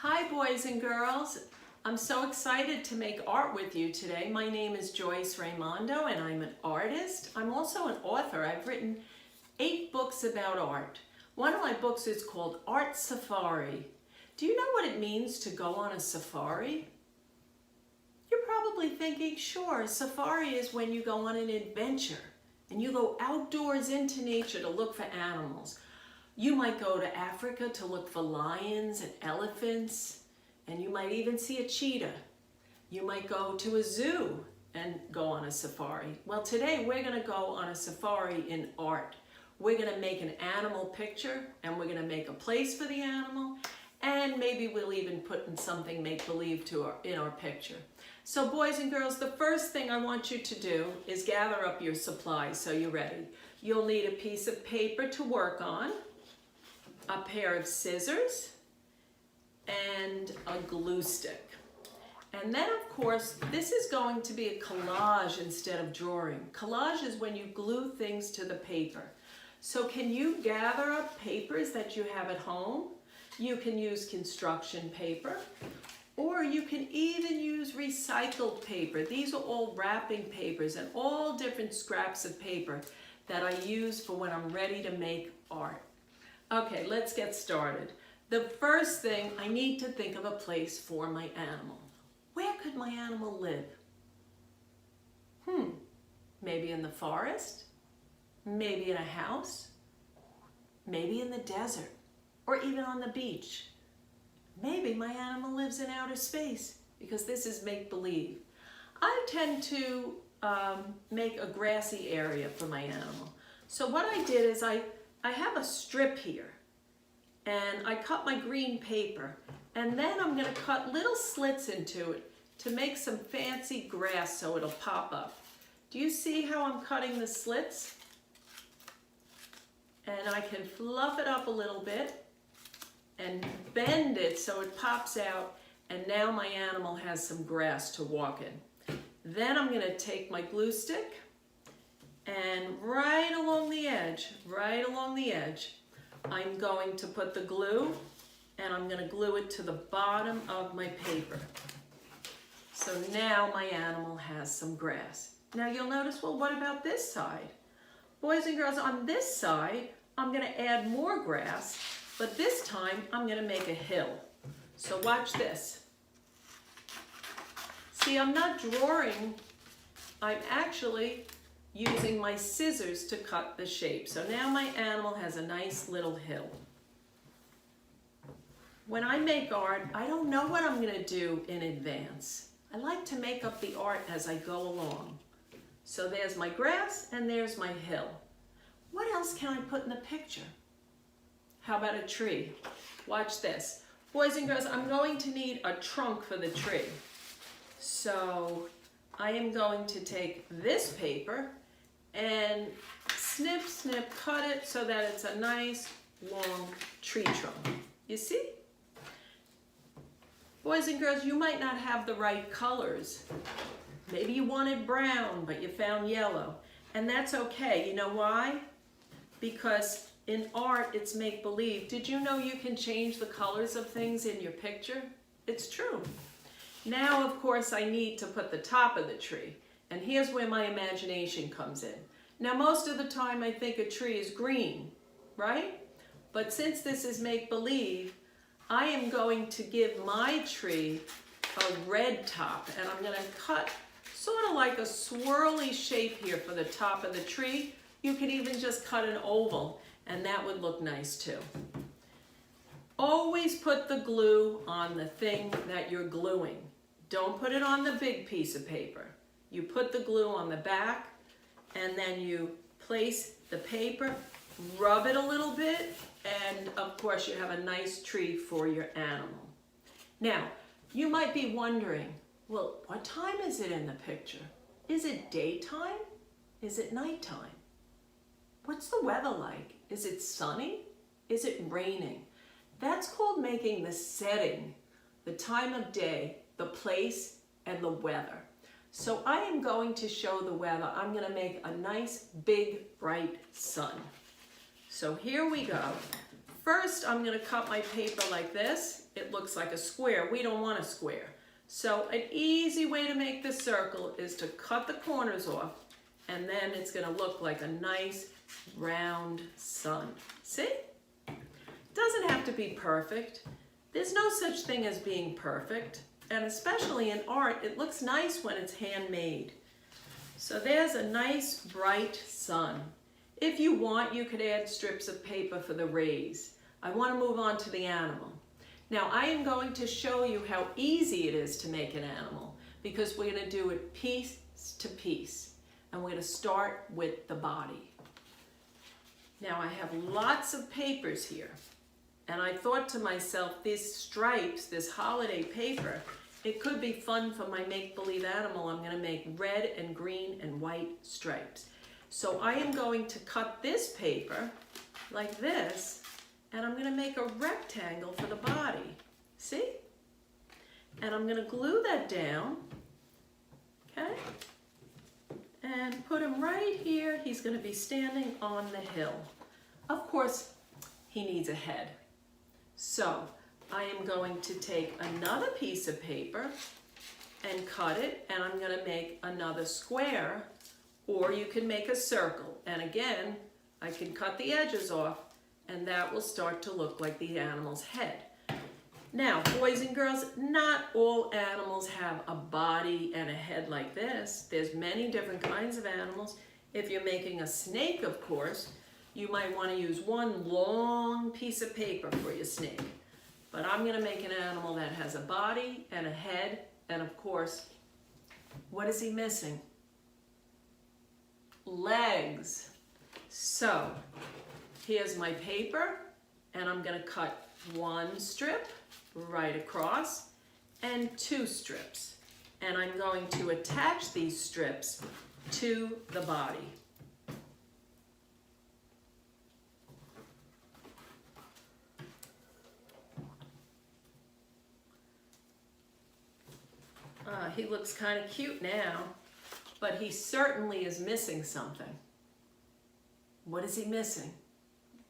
Hi boys and girls. I'm so excited to make art with you today. My name is Joyce Raimondo and I'm an artist. I'm also an author. I've written 8 books about art. One of my books is called Art Safari. Do you know what it means to go on a safari? You're probably thinking, sure, safari is when you go on an adventure and you go outdoors into nature to look for animals. You might go to Africa to look for lions and elephants, and you might even see a cheetah. You might go to a zoo and go on a safari. Well, today we're going to go on a safari in art. We're going to make an animal picture, and we're going to make a place for the animal, and maybe we'll even put in something make-believe in our picture. So boys and girls, the first thing I want you to do is gather up your supplies so you're ready. You'll need a piece of paper to work on, a pair of scissors, and a glue stick. And then of course, this is going to be a collage instead of drawing. Collage is when you glue things to the paper. So can you gather up papers that you have at home? You can use construction paper, or you can even use recycled paper. These are all wrapping papers and all different scraps of paper that I use for when I'm ready to make art. Okay, let's get started. The first thing, I need to think of a place for my animal. Where could my animal live? Maybe in the forest, maybe in a house, maybe in the desert, or even on the beach. Maybe my animal lives in outer space, because this is make-believe. I tend to make a grassy area for my animal. So what I did is I have a strip here, and I cut my green paper, and then I'm going to cut little slits into it to make some fancy grass so it'll pop up. Do you see how I'm cutting the slits? And I can fluff it up a little bit and bend it so it pops out, and now my animal has some grass to walk in. Then I'm going to take my glue stick, and right along the edge, I'm going to put the glue, and I'm going to glue it to the bottom of my paper. So now my animal has some grass. Now you'll notice, well, what about this side? Boys and girls, on this side, I'm going to add more grass, but this time I'm going to make a hill. So watch this. See, I'm not drawing, I'm actually using my scissors to cut the shape. So now my animal has a nice little hill. When I make art, I don't know what I'm going to do in advance. I like to make up the art as I go along. So there's my grass and there's my hill. What else can I put in the picture? How about a tree? Watch this. Boys and girls, I'm going to need a trunk for the tree. So I am going to take this paper and snip, snip, cut it so that it's a nice long tree trunk. You see? Boys and girls, you might not have the right colors. Maybe you wanted brown, but you found yellow. And that's okay. You know why? Because in art, it's make-believe. Did you know you can change the colors of things in your picture? It's true. Now, of course, I need to put the top of the tree. And here's where my imagination comes in. Now, most of the time, I think a tree is green, right? But since this is make-believe, I am going to give my tree a red top. And I'm going to cut sort of like a swirly shape here for the top of the tree. You could even just cut an oval, and that would look nice too. Always put the glue on the thing that you're gluing. Don't put it on the big piece of paper. You put the glue on the back, and then you place the paper, rub it a little bit, and of course you have a nice tree for your animal. Now, you might be wondering, well, what time is it in the picture? Is it daytime? Is it nighttime? What's the weather like? Is it sunny? Is it raining? That's called making the setting, the time of day, the place, and the weather. So I am going to show the weather. I'm going to make a nice, big, bright sun. So here we go. First, I'm going to cut my paper like this, it looks like a square. We don't want a square. So an easy way to make the circle is to cut the corners off, and then it's going to look like a nice round sun. See? Doesn't have to be perfect. There's no such thing as being perfect, and especially in art, it looks nice when it's handmade. So there's a nice bright sun. If you want, you could add strips of paper for the rays. I want to move on to the animal. Now I am going to show you how easy it is to make an animal, because we're going to do it piece to piece, and we're going to start with the body. Now I have lots of papers here. And I thought to myself, these stripes, this holiday paper, it could be fun for my make-believe animal. I'm going to make red and green and white stripes. So I am going to cut this paper like this, and I'm going to make a rectangle for the body. See? And I'm going to glue that down, okay? And put him right here. He's going to be standing on the hill. Of course, he needs a head. So I am going to take another piece of paper and cut it, and I'm going to make another square, or you can make a circle. And again, I can cut the edges off, and that will start to look like the animal's head. Now, boys and girls, not all animals have a body and a head like this. There's many different kinds of animals. If you're making a snake, of course, you might want to use one long piece of paper for your snake. But I'm going to make an animal that has a body and a head, and of course, what is he missing? Legs. So, here's my paper, and I'm going to cut one strip right across and two strips. And I'm going to attach these strips to the body. He looks kind of cute now, but he certainly is missing something. What is he missing?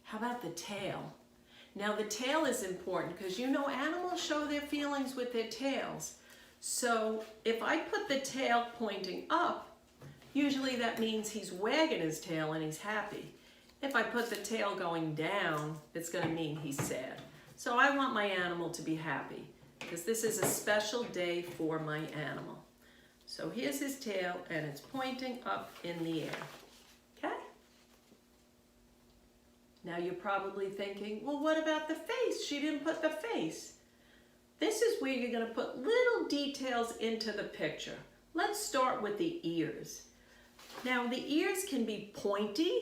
How about the tail? Now the tail is important because you know animals show their feelings with their tails. So if I put the tail pointing up, usually that means he's wagging his tail and he's happy. If I put the tail going down, it's going to mean he's sad. So I want my animal to be happy, because this is a special day for my animal. So here's his tail, and it's pointing up in the air, okay? Now you're probably thinking, well, what about the face? She didn't put the face. This is where you're gonna put little details into the picture. Let's start with the ears. Now the ears can be pointy,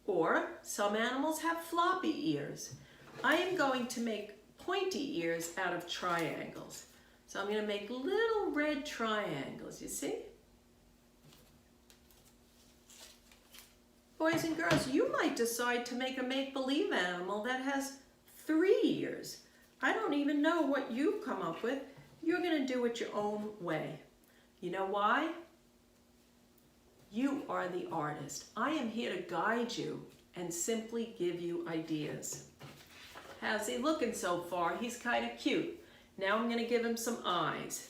or some animals have floppy ears. I am going to make pointy ears out of triangles. So I'm going to make little red triangles, you see? Boys and girls, you might decide to make a make-believe animal that has 3 ears. I don't even know what you've come up with. You're going to do it your own way. You know why? You are the artist. I am here to guide you and simply give you ideas. How's he looking so far? He's kind of cute. Now I'm going to give him some eyes.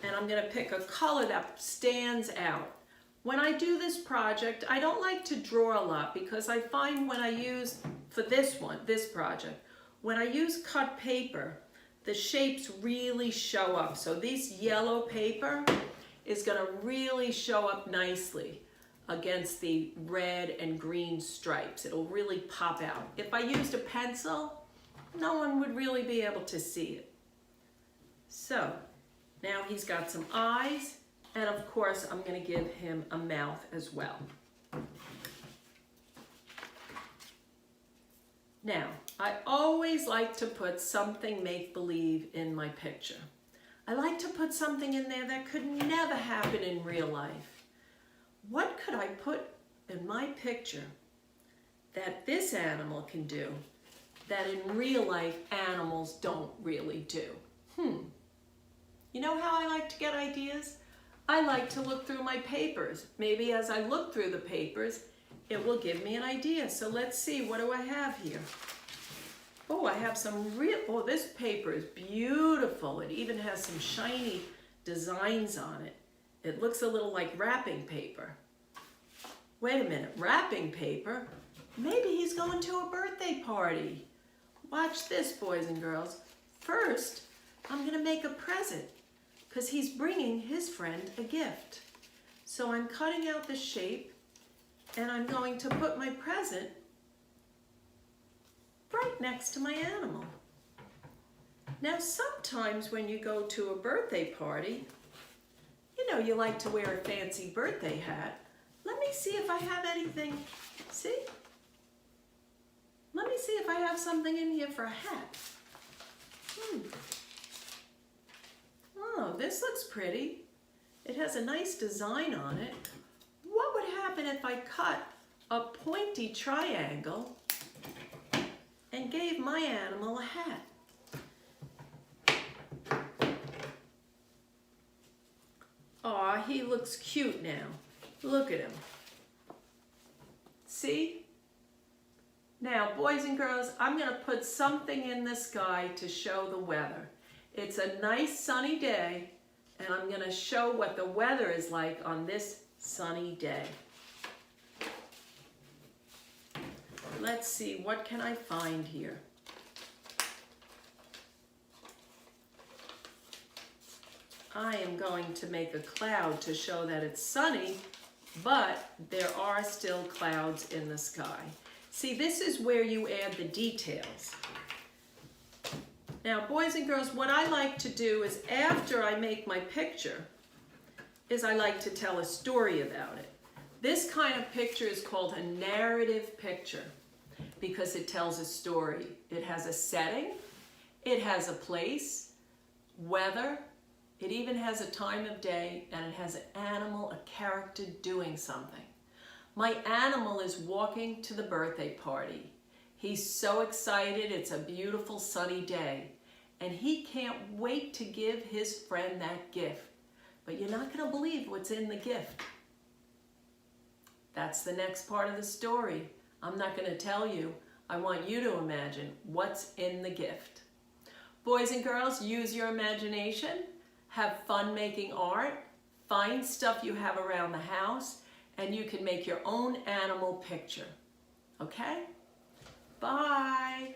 And I'm going to pick a color that stands out. When I do this project, I don't like to draw a lot, because I find when I use, for this project, when I use cut paper, the shapes really show up. So this yellow paper is going to really show up nicely against the red and green stripes. It'll really pop out. If I used a pencil, no one would really be able to see it. So now he's got some eyes, and of course I'm going to give him a mouth as well. Now, I always like to put something make-believe in my picture. I like to put something in there that could never happen in real life. What could I put in my picture that this animal can do that in real life animals don't really do? You know how I like to get ideas? I like to look through my papers. Maybe as I look through the papers, it will give me an idea. So let's see, what do I have here? Oh, I have some oh, this paper is beautiful. It even has some shiny designs on it. It looks a little like wrapping paper. Wait a minute, wrapping paper? Maybe he's going to a birthday party. Watch this, boys and girls. First, I'm gonna make a present because he's bringing his friend a gift. So I'm cutting out the shape and I'm going to put my present right next to my animal. Now, sometimes when you go to a birthday party, you know, you like to wear a fancy birthday hat. Let me see if I have anything. See? Let me see if I have something in here for a hat. Oh, this looks pretty. It has a nice design on it. What would happen if I cut a pointy triangle and gave my animal a hat? Aw, he looks cute now. Look at him. See? Now, boys and girls, I'm going to put something in the sky to show the weather. It's a nice sunny day, and I'm going to show what the weather is like on this sunny day. Let's see, what can I find here? I am going to make a cloud to show that it's sunny, but there are still clouds in the sky. See, this is where you add the details. Now, boys and girls, what I like to do is after I make my picture, is I like to tell a story about it. This kind of picture is called a narrative picture because it tells a story. It has a setting, it has a place, weather, it even has a time of day, and it has an animal, a character doing something. My animal is walking to the birthday party. He's so excited, it's a beautiful sunny day, and he can't wait to give his friend that gift. But you're not going to believe what's in the gift. That's the next part of the story. I'm not going to tell you. I want you to imagine what's in the gift. Boys and girls, use your imagination. Have fun making art. Find stuff you have around the house, and you can make your own animal picture. Okay? Bye.